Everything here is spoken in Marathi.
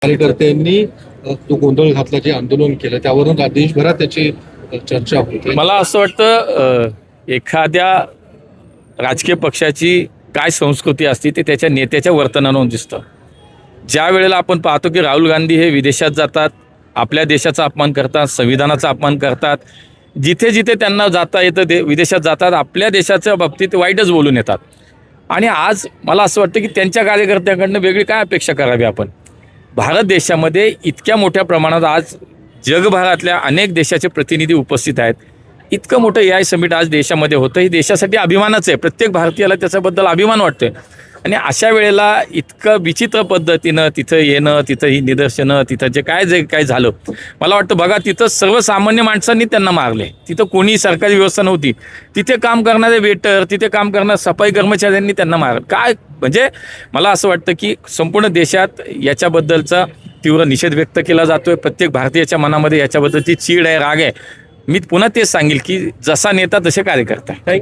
कार्यकर्त्यांनी जो गोंधळ घातला, जे आंदोलन केलं त्यावरून देशभरात त्याची चर्चा होते. मला असं वाटतं एखाद्या राजकीय पक्षाची काय संस्कृती असते ते त्याच्या नेत्याच्या वर्तनावरून दिसतं. ज्या वेळेला आपण पाहतो की राहुल गांधी हे विदेशात जातात, आपल्या देशाचा अपमान करतात, संविधानाचा अपमान करतात, जिथे जिथे त्यांना जाता येतं विदेशात जातात, आपल्या देशाच्या बाबतीत वाईटच बोलून येतात. आणि आज मला असं वाटतं की त्यांच्या कार्यकर्त्यांकडनं वेगळी काय अपेक्षा करावी आपण. भारत देशामध्ये इतक्या मोठ्या प्रमाणात आज जगभरातल्या अनेक देशाचे प्रतिनिधी उपस्थित आहेत. इतकं मोठं AI समिट आज देशामध्ये होतं, ही देशासाठी अभिमानाच आहे. प्रत्येक भारतीयाला त्याच्याबद्दल अभिमान वाटतोय. आणि अशा वेळेला इतकं विचित्र पद्धतीनं तिथं येणं, तिथं ही निदर्शनं, तिथं जे काय झालं, मला वाटतं बघा, तिथं सर्वसामान्य माणसांनी त्यांना मारले. तिथं कोणी सरकारी व्यवस्था नव्हती. तिथे काम करणारे वेटर, तिथे काम करणाऱ्या सफाई कर्मचाऱ्यांनी त्यांना मारलं. काय म्हणजे मला असं वाटतं की संपूर्ण देशात याच्याबद्दलचा तीव्र निषेध व्यक्त केला जातोय. प्रत्येक भारतीयाच्या मनामध्ये याच्याबद्दलची चीड आहे, राग आहे. मी पुन्हा तेच सांगेल की जसा नेता तसे कार्यकर्ता. थँक्यू.